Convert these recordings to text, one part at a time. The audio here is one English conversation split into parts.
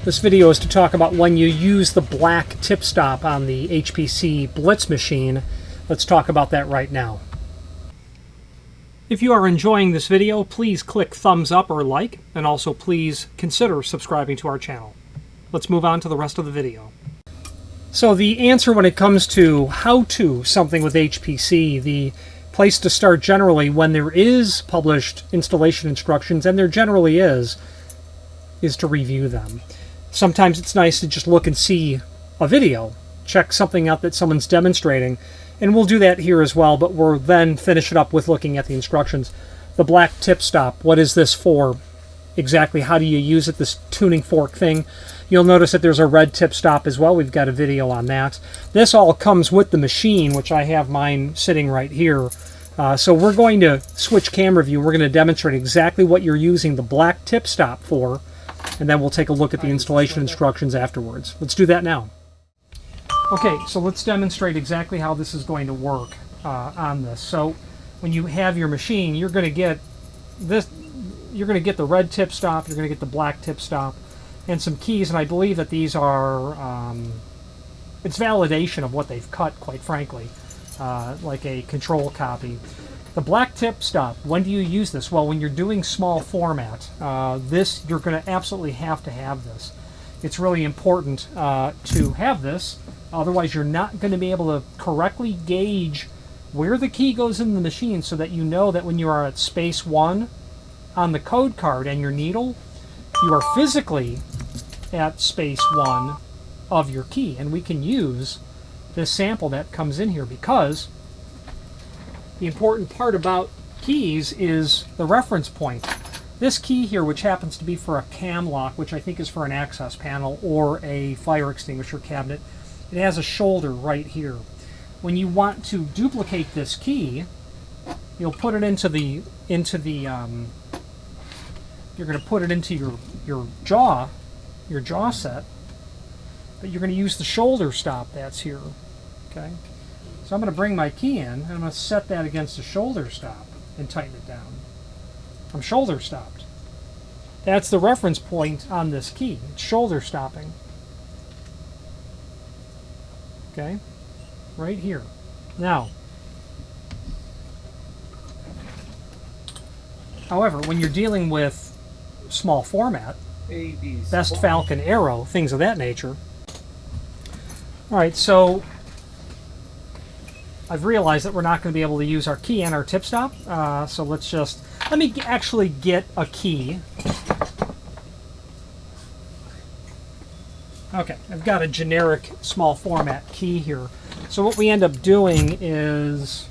This video is to talk about when you use the black tip stop on the HPC Blitz machine. Let's talk about that right now. If you are enjoying this video, please click thumbs up or like, and also please consider subscribing to our channel. Let's move on to the rest of the video. So the answer when it comes to how to something with HPC, the place to start generally when there is published installation instructions, and there generally is to review them. Sometimes it's nice to just look and see a video, check something out that someone's demonstrating, and we'll do that here as well, but we'll then finish it up with looking at the instructions. The black tip stop, what is this for? Exactly how do you use it, this tuning fork thing? You'll notice that there's a red tip stop as well. We've got a video on that. This all comes with the machine, which I have mine sitting right here. So we're going to switch camera view. We're going to demonstrate exactly what you're using the black tip stop for, and then we'll take a look at the installation instructions afterwards. Let's do that now. Okay, so let's demonstrate exactly how this is going to work on this. So when you have your machine, you're going to get this. You're going to get the red tip stop. You're going to get the black tip stop, and some keys. And I believe that these are it's validation of what they've cut, quite frankly, like a control copy. The black tip stop, when do you use this? Well, when you're doing small format, you're going to absolutely have to have this. It's really important to have this, otherwise you're not going to be able to correctly gauge where the key goes in the machine, so that you know that when you are at space 1 on the code card and your needle, you are physically at space 1 of your key. And we can use this sample that comes in here, because the important part about keys is the reference point. This key here, which happens to be for a cam lock, which I think is for an access panel or a fire extinguisher cabinet, it has a shoulder right here. When you want to duplicate this key, you'll put it into the you're going to put it into your jaw set, but you're going to use the shoulder stop that's here. Okay. So I'm going to bring my key in, and I'm going to set that against the shoulder stop and tighten it down. I'm shoulder stopped. That's the reference point on this key. It's shoulder stopping. Okay, right here. Now, however, when you're dealing with small format, best Falcon Arrow, things of that nature. All right, so I've realized that we're not going to be able to use our key and our tip stop, so let me actually get a key. Okay, I've got a generic small format key here. So what we end up doing is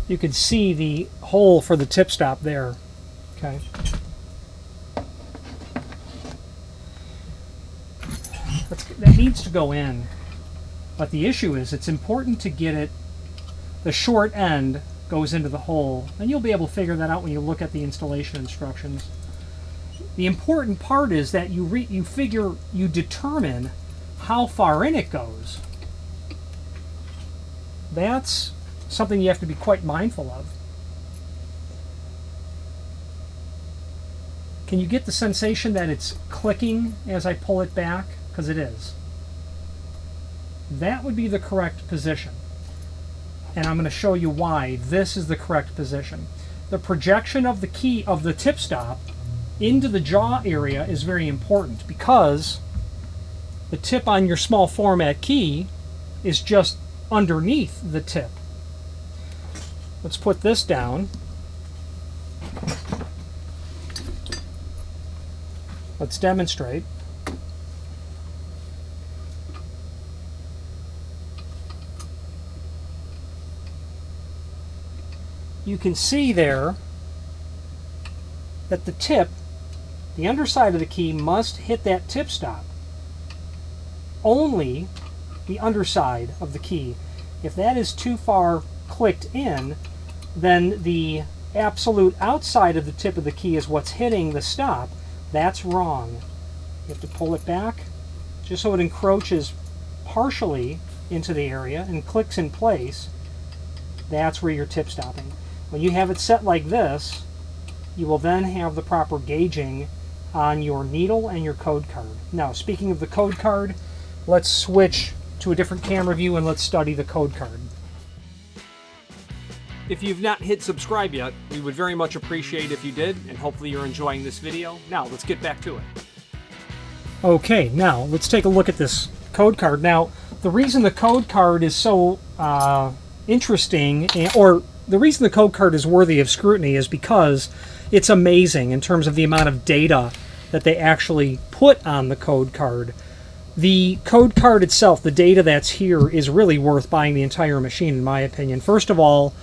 you can see the hole for the tip stop there. Okay. That needs to go in, but the issue is it's important to get it, the short end goes into the hole, and you'll be able to figure that out when you look at the installation instructions. The important part is that you determine how far in it goes. That's something you have to be quite mindful of. Can you get the sensation that it's clicking as I pull it back? Because it is. That would be the correct position. And I'm going to show you why this is the correct position. The projection of the key of the tip stop into the jaw area is very important, because the tip on your small format key is just underneath the tip. Let's put this down. Let's demonstrate. You can see there that the tip, the underside of the key, must hit that tip stop. Only the underside of the key. If that is too far clicked in, then the absolute outside of the tip of the key is what's hitting the stop. That's wrong. You have to pull it back just so it encroaches partially into the area and clicks in place. That's where you're tip stopping. When you have it set like this, you will then have the proper gauging on your needle and your code card. Now, speaking of the code card, let's switch to a different camera view and let's study the code card. If you've not hit subscribe yet, we would very much appreciate if you did, and hopefully you're enjoying this video. Now, let's get back to it. Okay, now let's take a look at this code card. Now, the reason the code card is so interesting, or the reason the code card is worthy of scrutiny, is because it's amazing in terms of the amount of data that they actually put on the code card. The code card itself, the data that's here, is really worth buying the entire machine, in my opinion. First of all,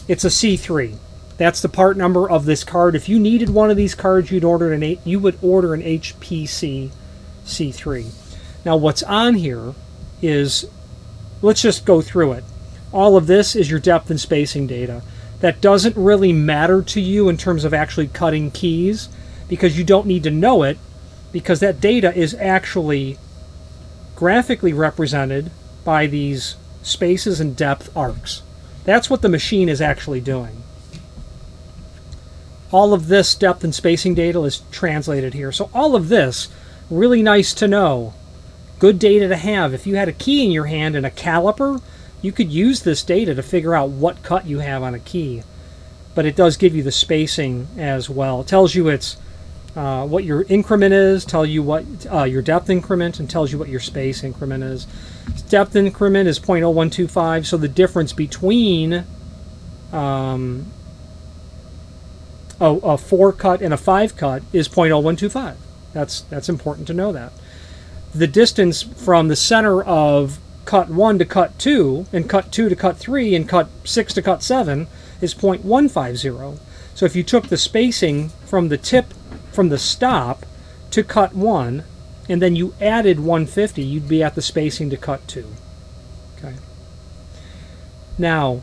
it's a C3. That's the part number of this card. If you needed one of these cards, you would order an HPC C3. Now, what's on here is, let's just go through it. All of this is your depth and spacing data. That doesn't really matter to you in terms of actually cutting keys, because you don't need to know it, because that data is actually graphically represented by these spaces and depth arcs. That's what the machine is actually doing. All of this depth and spacing data is translated here. So all of this, really nice to know. Good data to have. If you had a key in your hand and a caliper, you could use this data to figure out what cut you have on a key. But it does give you the spacing as well. It tells you it's what your increment is, tell you what your depth increment, and tells you what your space increment is. Depth increment is 0.0125, so the difference between a 4 cut and a 5 cut is 0.0125. That's important to know that. The distance from the center of cut 1 to cut 2, and cut 2 to cut 3, and cut 6 to cut 7 is 0.150. So if you took the spacing from the tip, from the stop to cut 1, and then you added 150, you'd be at the spacing to cut 2. Okay. Now,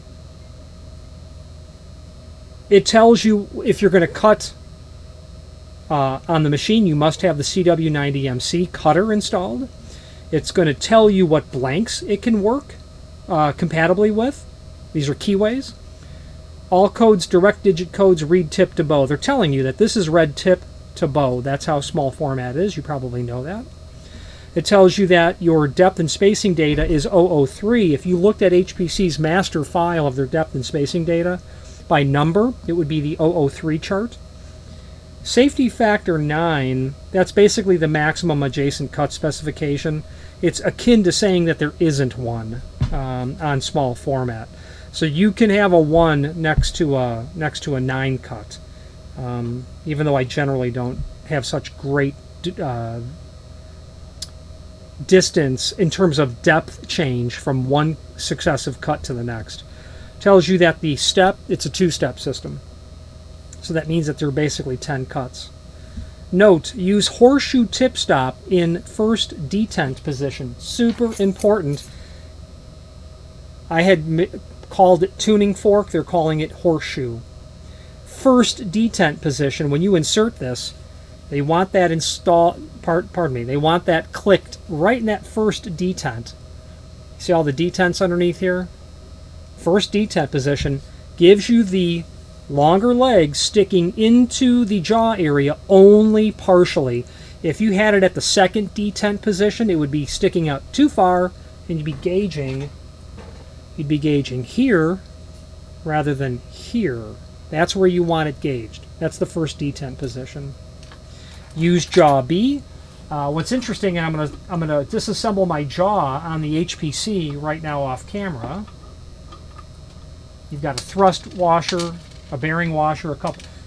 it tells you if you're going to cut on the machine, you must have the CW90MC cutter installed. It's going to tell you what blanks it can work compatibly with. These are keyways. All codes, direct digit codes, read tip to bow. They're telling you that this is read tip to bow. That's how small format is. You probably know that. It tells you that your depth and spacing data is 003. If you looked at HPC's master file of their depth and spacing data by number, it would be the 003 chart. Safety factor 9, that's basically the maximum adjacent cut specification. It's akin to saying that there isn't one on small format. So you can have a 1 next to a 9 cut. Even though I generally don't have such great distance in terms of depth change from one successive cut to the next. Tells you that the step, it's a 2-step system. So that means that there are basically 10 cuts. Note, use horseshoe tip stop in first detent position. Super important. I had called it tuning fork. They're calling it horseshoe. First detent position, when you insert this, they want that they want that clicked right in that first detent. See all the detents underneath here? First detent position gives you the longer legs sticking into the jaw area only partially. If you had it at the second detent position, it would be sticking out too far, and you'd be gauging here rather than here. That's where you want it gauged. That's the first detent position. Use jaw B. What's interesting, and I'm gonna disassemble my jaw on the HPC right now off camera. You've got a thrust washer, a bearing washer,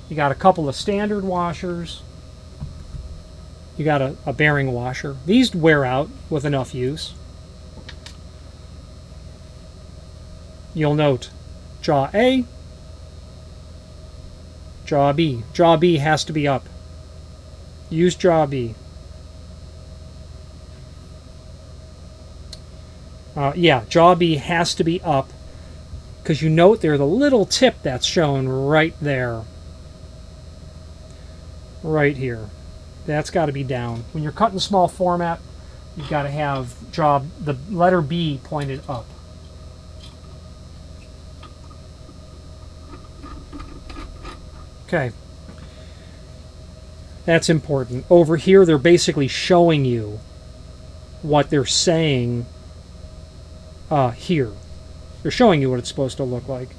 you got a couple of standard washers. You got a bearing washer. These wear out with enough use. You'll note jaw A, jaw B. Jaw B has to be up. Use jaw B. Jaw B has to be up, because you note there's a little tip that's shown right there. Right here. That's got to be down. When you're cutting small format, you've got to have the letter B pointed up. Okay. That's important. Over here, they're basically showing you what they're saying here. They're showing you what it's supposed to look like.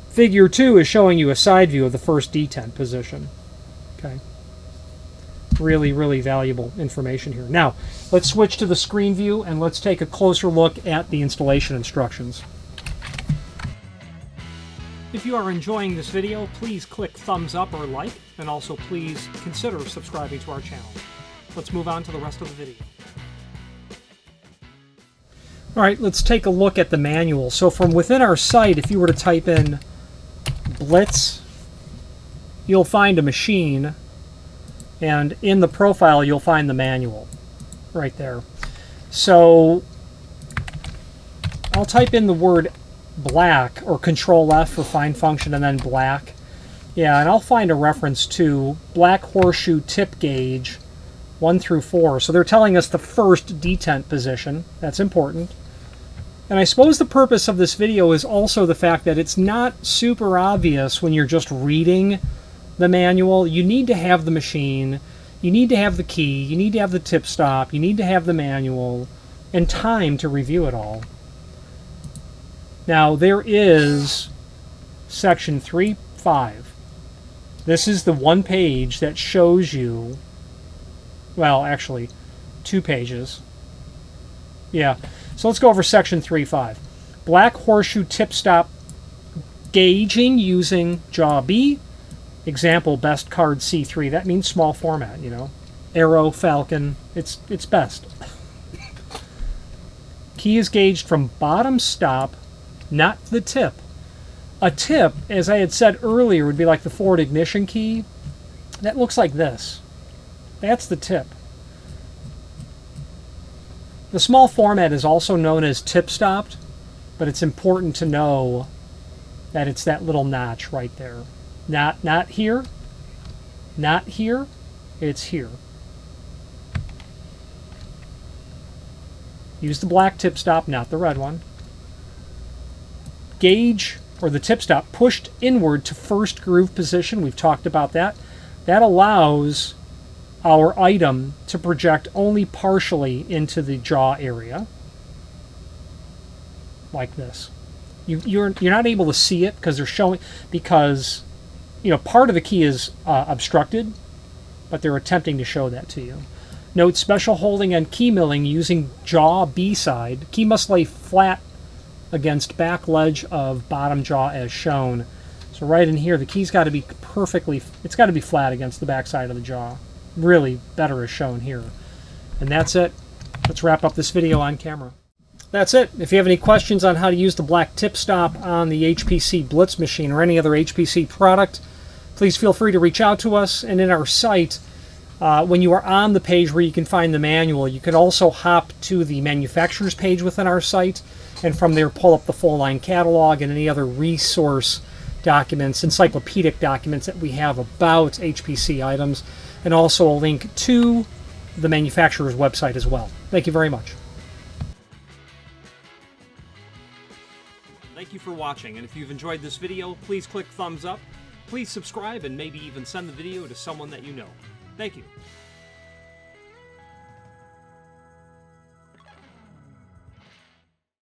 Figure 2 is showing you a side view of the first detent position. Okay. Really, really valuable information here. Now, let's switch to the screen view and let's take a closer look at the installation instructions. If you are enjoying this video, please click thumbs up or like, and also please consider subscribing to our channel. Let's move on to the rest of the video. Alright, let's take a look at the manual. So from within our site, if you were to type in Blitz, you'll find a machine, and in the profile you'll find the manual right there. So I'll type in the word black, or Control F for find function, and then black. Yeah, and I'll find a reference to black horseshoe tip gauge 1 through 4. So they're telling us the first detent position. That's important. And I suppose the purpose of this video is also the fact that it's not super obvious when you're just reading the manual. You need to have the machine, you need to have the key, you need to have the tip stop, you need to have the manual, and time to review it all. Now, there is section 3.5. This is the one page that shows you, well, actually, 2 pages. Yeah, so let's go over section 3.5. Black horseshoe tip stop gauging using jaw B. Example, best card C3. That means small format, you know. Arrow, Falcon, it's best. Key is gauged from bottom stop, not the tip. A tip, as I had said earlier, would be like the forward ignition key. That looks like this. That's the tip. The small format is also known as tip stopped, but it's important to know that it's that little notch right there. Not here, not here, it's here. Use the black tip stop, not the red one. Gauge, or the tip stop, pushed inward to first groove position. We've talked about that. That allows our item to project only partially into the jaw area, like this. You're not able to see it because they're showing, because you know part of the key is obstructed, but they're attempting to show that to you. Note special holding and key milling using jaw B side. Key must lay flat against back ledge of bottom jaw as shown. So right in here, the key's got to be perfectly, it's got to be flat against the back side of the jaw. Really better as shown here. And that's it. Let's wrap up this video on camera. That's it. If you have any questions on how to use the black tip stop on the HPC Blitz machine or any other HPC product, please feel free to reach out to us. And in our site, when you are on the page where you can find the manual, you can also hop to the manufacturer's page within our site, and from there pull up the full line catalog and any other resource documents, encyclopedic documents that we have about HPC items, and also a link to the manufacturer's website as well. Thank you very much. Thank you for watching, and if you've enjoyed this video, please click thumbs up, please subscribe, and maybe even send the video to someone that you know. Thank you.